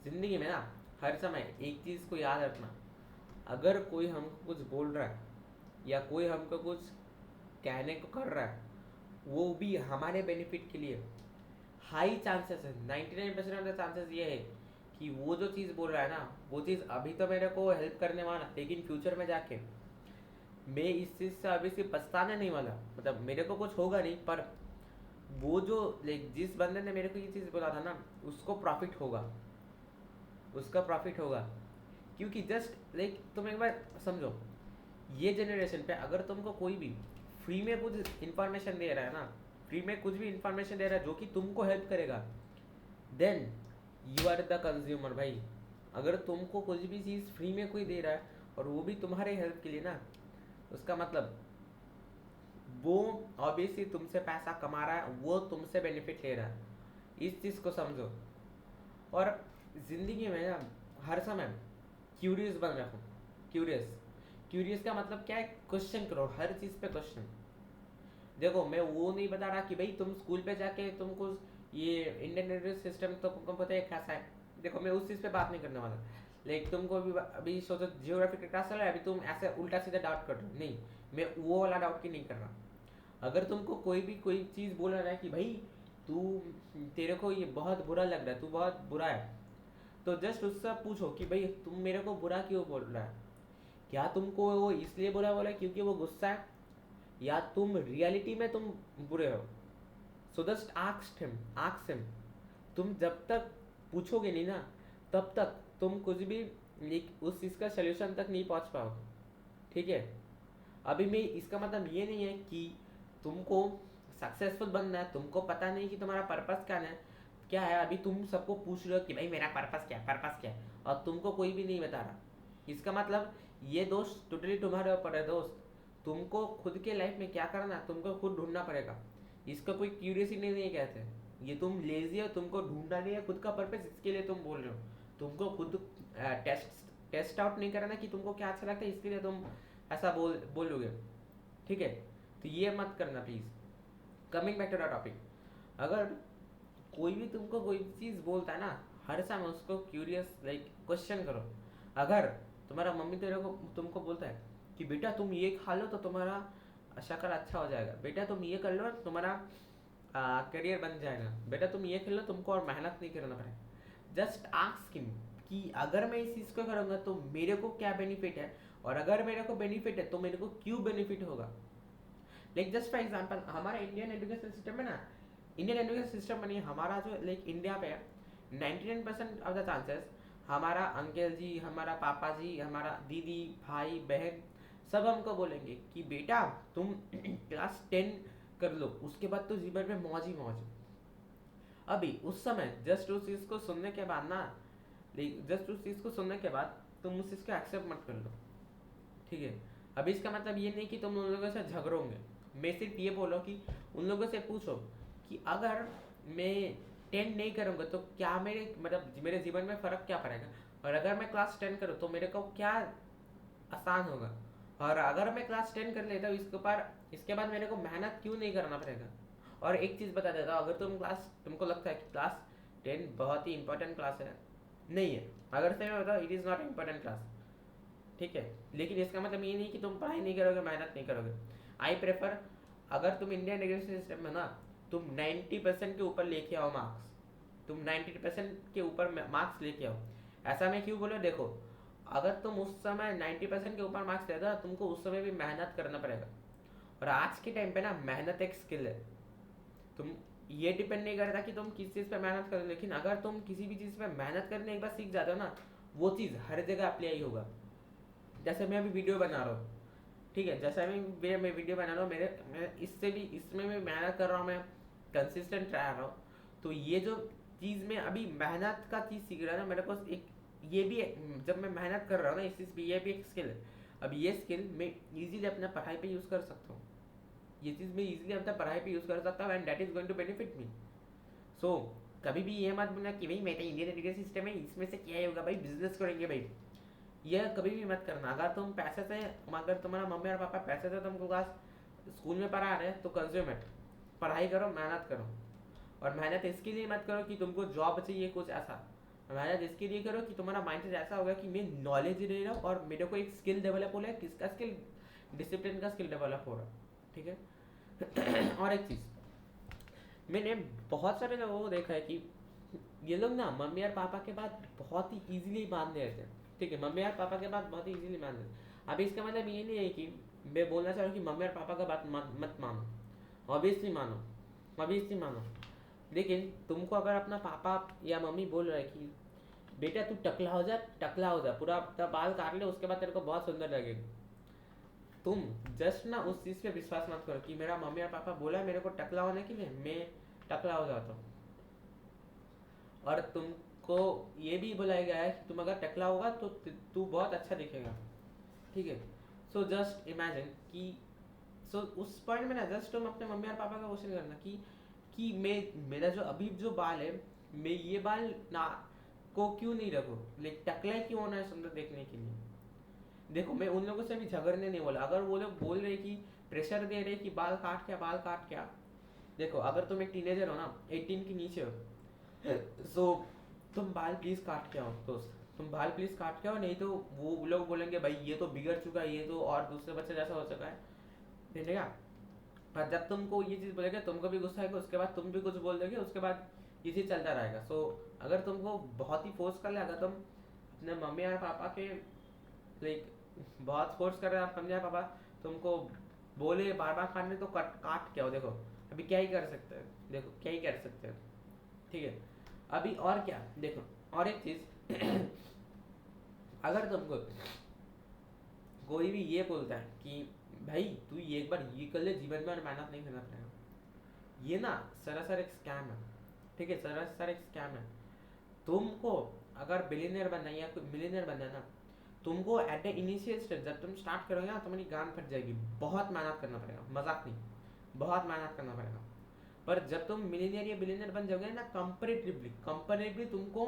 ज़िंदगी में ना हर समय एक चीज़ को याद रखना, अगर कोई हमको कुछ बोल रहा है या कोई हमको कुछ कहने को कर रहा है, वो भी हमारे बेनिफिट के लिए, हाई चांसेस है, 99% ऑफ द चांसेस ये है कि वो जो चीज़ बोल रहा है ना, वो चीज़ अभी तो मेरे को हेल्प करने वाला, लेकिन फ्यूचर में जाके मैं इस चीज़ से अभी से पछताने नहीं वाला। मतलब मेरे को कुछ होगा नहीं, पर वो जो लाइक जिस बंदे ने मेरे को ये चीज़ बोला था ना, उसको प्रॉफिट होगा, उसका प्रॉफिट होगा। क्योंकि जस्ट लाइक तुम एक बार समझो, ये जनरेशन पे अगर तुमको कोई भी फ्री में कुछ इन्फॉर्मेशन दे रहा है ना, फ्री में कुछ भी इन्फॉर्मेशन दे रहा है जो कि तुमको हेल्प करेगा, then you are the consumer भाई। अगर तुमको कुछ भी चीज़ फ्री में कोई दे रहा है और वो भी तुम्हारे हेल्प के लिए ना, उसका मतलब वो ऑब्वियसली तुमसे पैसा कमा रहा है, वो तुमसे बेनिफिट ले रहा है। इस चीज़ को समझो। और ज़िंदगी में ना हर समय क्यूरियस बन रखो। क्यूरियस, क्यूरियस का मतलब क्या है? क्वेश्चन करो, हर चीज़ पे क्वेश्चन। देखो मैं वो नहीं बता रहा कि भाई तुम स्कूल पे जाके तुमको ये इंडियन एजुकेशन सिस्टम तो तुमको पता है कैसा है। देखो मैं उस चीज़ पे बात नहीं करने वाला, लेकिन तुमको अभी सोचो जियोग्राफी का क्लास चल रहा है, अभी तुम ऐसे उल्टा सीधा डाउट कर रहे हो, नहीं, मैं वो वाला डाउट की नहीं कर रहा। अगर तुमको कोई भी कोई चीज़ बोल रहा है कि भाई तू, तेरे को ये बहुत बुरा लग रहा है, तू बहुत बुरा है, तो जस्ट उससे पूछो कि भाई तुम मेरे को बुरा क्यों बोल रहा है? क्या तुमको वो इसलिए बुरा बोला क्योंकि वो गुस्सा है, या तुम रियलिटी में तुम बुरे हो? So just ask him. तुम जब तक पूछोगे नहीं ना, तब तक तुम कुछ भी उस चीज़ का सोल्यूशन तक नहीं पहुंच पाओगे। ठीक है? अभी मैं इसका मतलब ये नहीं है कि तुमको सक्सेसफुल बनना है, तुमको पता नहीं कि तुम्हारा पर्पस क्या है। अभी तुम सबको पूछ रहे हो कि भाई मेरा पर्पस क्या है, पर्पस क्या है, और तुमको कोई भी नहीं बता रहा। इसका मतलब ये दोस्त टोटली तुम्हारे ऊपर है दोस्त। तुमको खुद के लाइफ में क्या करना है तुमको खुद ढूंढना पड़ेगा। इसका कोई क्यूरियसिटी नहीं कहते, ये तुम लेजी हो, तुमको ढूंढना नहीं है खुद का पर्पस, इसके लिए तुम बोल रहे हो। तुमको खुद टेस्ट आउट नहीं करना कि तुमको क्या अच्छा लगता है, इसके लिए तुम ऐसा बोलोगे। ठीक है? तो ये मत करना please. Coming back to the topic, अगर कोई भी तुमको कोई चीज़ बोलता है ना, हर समय उसको क्यूरियस लाइक क्वेश्चन करो। अगर तुम्हारा मम्मी तेरे को तुमको बोलता है कि बेटा तुम ये खा लो तो तुम्हारा शक्ल अच्छा हो जाएगा, बेटा तुम ये कर लो तुम्हारा करियर बन जाएगा, बेटा तुम ये कर लो तुमको और मेहनत नहीं करना पड़ेगा, जस्ट आस्क हिम कि अगर मैं इस चीज़ को करूँगा तो मेरे को क्या बेनिफिट है, और अगर मेरे को बेनिफिट है तो मेरे को क्यों बेनिफिट होगा। लाइक जस्ट फॉर एग्जांपल, हमारा इंडियन एजुकेशन सिस्टम है ना, इंडियन एजुकेशन सिस्टम बनी हमारा जो लाइक इंडिया पे 99% ऑफ द चांसेस हमारा अंकल जी, हमारा पापा जी, हमारा दीदी, भाई बहन सब हमको बोलेंगे कि बेटा तुम क्लास 10 कर लो, उसके बाद तो जीवन में मौज ही मौज। अभी उस समय जस्ट उस चीज़ को सुनने के बाद ना, जस्ट उस चीज़ को सुनने के बाद तुम उस चीज़ को एक्सेप्ट मत कर लो। ठीक है? अभी इसका मतलब ये नहीं कि तुम उन लोगों से झगड़ोगे। मैं सिर्फ ये बोलो कि उन लोगों से पूछो कि अगर मैं 10 नहीं करूँगा तो क्या मेरे मतलब मेरे जीवन में फ़र्क क्या पड़ेगा, और अगर मैं क्लास 10 करूँ तो मेरे को क्या आसान होगा, और अगर मैं क्लास 10 कर लेता हूँ इसके बाद मेरे को मेहनत क्यों नहीं करना पड़ेगा। और एक चीज़ बता देता हूँ, अगर तुमको लगता है कि क्लास 10 बहुत ही इंपॉर्टेंट क्लास है, नहीं है। अगर से मैं बताऊँ it is not important class. ठीक है? लेकिन इसका मतलब ये नहीं कि तुम पढ़ाई नहीं करोगे, मेहनत नहीं करोगे। आई प्रेफर, अगर तुम इंडियन एजुकेशन सिस्टम में ना तुम 90% के ऊपर लेके आओ मार्क्स, तुम 90% के ऊपर मार्क्स लेके आओ। ऐसा मैं क्यों बोलो, देखो अगर तुम उस समय 90% के ऊपर मार्क्स ले दो, तुमको उस समय भी मेहनत करना पड़ेगा। और आज के टाइम पे ना मेहनत एक स्किल है। तुम ये डिपेंड नहीं करता कि तुम किस चीज़ पे मेहनत करो, लेकिन अगर तुम किसी भी चीज़ पे मेहनत करने एक बार सीख जाते हो ना, वो चीज़ हर जगह अप्लाई होगा। जैसे मैं अभी वीडियो बना रहा हूँ, ठीक है, जैसे मैं वीडियो बना रहा हूँ, मैं इससे भी इसमें मैं मेहनत कर रहा हूँ, मैं कंसिस्टेंट रह रहा हूँ। तो ये जो चीज़ में अभी मेहनत का चीज़ सीख रहा है ना, मेरे पास एक ये भी जब मैं मेहनत कर रहा हूँ ना इस चीज़ पे, ये भी एक स्किल है। अब ये स्किल मैं इजीली अपना पढ़ाई पे यूज़ कर सकता हूँ। ये चीज़ मैं इजीली अपना पढ़ाई पे यूज़ कर सकता हूँ, and that is going to benefit me. So कभी भी ये मत बोलना कि भाई मैं तो इंडियन एजुकेशन सिस्टम है, इसमें से क्या होगा भाई, बिजनेस करेंगे भाई। यह कभी भी मत करना। अगर तुम पैसे से, अगर तुम्हारा मम्मी और पापा पैसे से तुमको क्लास स्कूल में पढ़ा रहे हैं तो कंज्यूम इट, पढ़ाई करो, मेहनत करो। और मेहनत इसके लिए मत करो कि तुमको जॉब चाहिए कुछ ऐसा। मेहनत इसके लिए करो कि तुम्हारा माइंडसेट ऐसा होगा कि मैं नॉलेज ले रहा हूँ और मेरे को एक स्किल डेवलप हो रहा है। किसका स्किल? डिसिप्लिन का स्किल डेवलप हो रहा है, ठीक है। और एक चीज़, मैंने बहुत सारे लोगों को देखा है कि ये लोग ना मम्मी और पापा के बात बहुत ही इजीली मान लेते हैं, ठीक है। मम्मी और पापा के बात बहुत ही इजीली मान लेते हैं। अभी इसका मतलब ये नहीं है कि मैं बोलना चाह रहा हूँ कि मम्मी और पापा का बात मत मानो, ऑब्वियसली मानो, ऑब्वियसली मानो। लेकिन तुमको अगर अपना पापा या मम्मी बोल रहा है कि बेटा तू टकला हो जा, टकला हो जा, पूरा अपना बाल काट ले, उसके बाद तेरे को बहुत सुंदर लगेगा, तुम जस्ट ना उस चीज़ पे विश्वास मत करो कि मेरा मम्मी और पापा बोला है मेरे को टकला होने के लिए, मैं टकला हो जाता हूँ। और तुमको ये भी बुलाया गया है कि तुम अगर टकला होगा तो तू बहुत अच्छा दिखेगा, ठीक है। सो जस्ट इमेजिन कि सो उस पॉइंट में ना जस्ट तुम अपने मम्मी और पापा का क्वेश्चन करना कि मैं मेरा जो अभी जो बाल है, मैं ये बाल ना को क्यों नहीं रखूँ, लाइक टकला क्यों होना है सुंदर देखने के लिए। देखो मैं उन लोगों से भी झगड़ने नहीं बोला, अगर वो लोग बोल रहे कि प्रेशर दे रहे कि बाल काट क्या, बाल काट क्या, देखो अगर तुम एक टीनेजर हो ना, 18 के नीचे हो, सो तुम बाल प्लीज काट के आओ दोस्त, तुम बाल प्लीज काट के आओ, नहीं तो वो लोग बोलेंगे भाई ये तो बिगड़ चुका है, ये तो और दूसरे बच्चे जैसा हो चुका है, देखेगा। और जब तुमको ये चीज़ बोलेगा तुमको भी गुस्सा आएगा, उसके बाद तुम भी कुछ बोल दोगे, उसके बाद ये चीज़ चलता रहेगा। सो अगर तुमको बहुत ही फोर्स कर ले, अगर तुम अपने मम्मी और पापा के लाइक बहुत फोर्स कर रहे हैं, आप मम्मी और पापा तुमको बोले बार बार काटने, तो काट क्या हो, देखो अभी क्या ही कर सकते हैं, देखो क्या ही कर सकते हैं, ठीक है। अभी और क्या, देखो और एक चीज़, अगर तुमको कोई भी ये बोलता है कि भाई तू ये एक बार ये कर ले, जीवन में और मेहनत नहीं करना पड़ेगा, ये ना सरासर एक स्कैम है, ठीक है, सरासर एक स्कैम है। तुमको अगर बिलियनियर बनना है या कोई मिलियनियर बनना है ना, तुमको एट द इनिशियल स्टेज जब तुम स्टार्ट करोगे ना, तुम्हारी गान फट जाएगी, बहुत मेहनत करना पड़ेगा, मजाक नहीं, बहुत मेहनत करना पड़ेगा। पर जब तुम मिलियनियर या बिलियनियर बन जाओगे ना, कंपेरेटिवली तुमको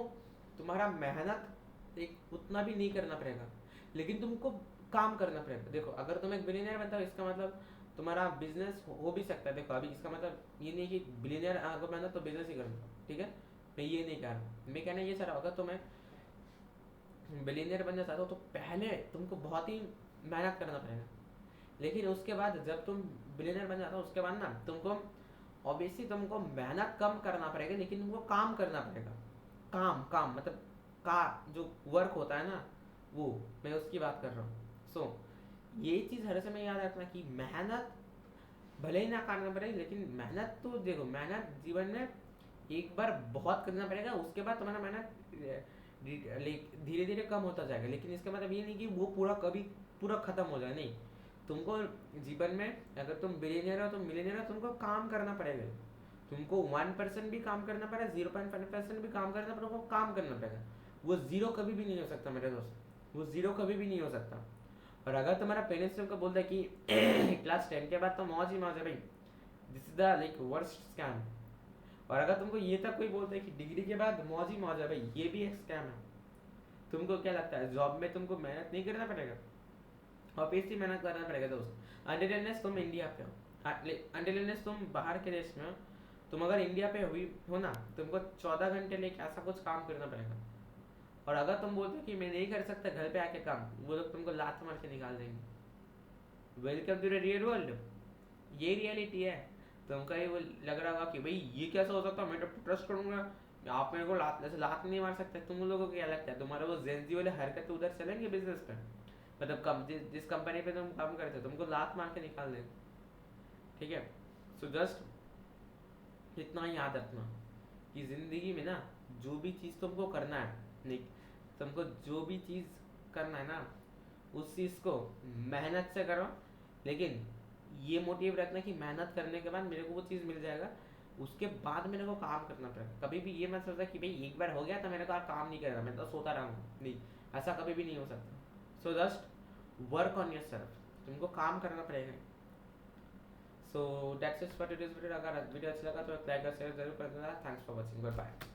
तुम्हारा मेहनत एक उतना भी नहीं करना पड़ेगा, लेकिन तुमको काम करना पड़ेगा। देखो अगर तुम एक बिलियनियर बनता हो, इसका मतलब तुम्हारा बिजनेस हो भी सकता है। देखो अभी इसका मतलब ये नहीं कि बिलियनियर अगर बनना तो बिजनेस ही करना, ठीक है, मैं ये नहीं कह रहा। मैं कहना ये चाह रहा होगा, तो मैं बिलियनियर बनना चाहता हूँ तो पहले तुमको बहुत ही मेहनत करना पड़ेगा, लेकिन उसके बाद जब तुम बिलियनियर बन जाता हो, उसके बाद ना तुमको ऑब्वियसली तुमको मेहनत कम करना पड़ेगा, लेकिन तुमको काम करना पड़ेगा। काम काम मतलब का जो वर्क होता है ना, वो मैं उसकी बात कर रहा हूँ। सो ये चीज़ हर समय याद रखना कि मेहनत भले ही ना करना पड़े, लेकिन मेहनत तो देखो, मेहनत जीवन में एक बार बहुत करना पड़ेगा, उसके बाद तुम्हारा मेहनत धीरे धीरे कम होता जाएगा, लेकिन इसका मतलब ये नहीं कि वो पूरा कभी पूरा खत्म हो जाए, नहीं। तुमको जीवन में अगर तुम बिलियनियर हो, तुम मिलियनियर हो, तुमको काम करना पड़ेगा, तुमको 1% भी काम करना पड़ेगा, 0.5% भी काम करना पड़ेगा, काम करना पड़ेगा। वो जीरो कभी भी नहीं हो सकता मेरे दोस्त, वो जीरो कभी भी नहीं हो सकता। और अगर तुम्हारा पेरेंट्स तुमको बोलता है कि क्लास 10 के बाद तो मौज ही मौज है भाई, this is the like worst scam. और अगर तुमको ये तक कोई बोलता है कि डिग्री के बाद मौज ही मौज है भाई, ये भी एक स्कैम है। तुमको क्या लगता है जॉब में तुमको मेहनत नहीं करना पड़ेगा? ऑब्वियसली मेहनत करना पड़ेगा दोस्त। अनटिल तुम इंडिया पे हो, अनटिल तुम बाहर के देश में हो, तुम अगर इंडिया पे हुई हो ना, तुमको 14 घंटे लेके ऐसा कुछ काम करना पड़ेगा। और अगर तुम बोलते हो कि मैं नहीं कर सकता घर पे आके काम, वो लोग तुमको लात मार के निकाल देंगे। Welcome to the real world, ये रियलिटी है। तुमको ये वो लग रहा होगा कि भाई ये कैसा हो सकता है, मैं तो ट्रस्ट करूंगा, आप मेरे को लात ऐसे लात नहीं मार सकते। तुम लोगों को क्या लगता है तुम्हारा वो जेंजी वाले हरकत उधर चलेंगे बिजनेस पे? मतलब कम जिस कंपनी पे तुम काम करते हो, तुमको लात मार के निकाल देंगे, ठीक है। सो जस्ट इतना ही याद रखना कि जिंदगी में ना जो भी चीज़ तुमको करना है, नहीं, तुमको जो भी चीज़ करना है ना, उस चीज़ को मेहनत से करो, लेकिन ये मोटिव रखना कि मेहनत करने के बाद मेरे को वो चीज़ मिल जाएगा, उसके बाद मेरे को काम करना पड़ेगा। कभी भी ये मत सोचना कि भाई एक बार हो गया तो मेरे को आप काम नहीं करेगा, मैं तो सोता रहूँगा, नहीं, ऐसा कभी भी नहीं हो सकता। So just work on yourself, तुमको काम करना पड़ेगा। So that's it for today's video. अगर वीडियो अच्छा लगा तो लाइक और शेयर जरूर कर देना। Thanks for watching, good bye.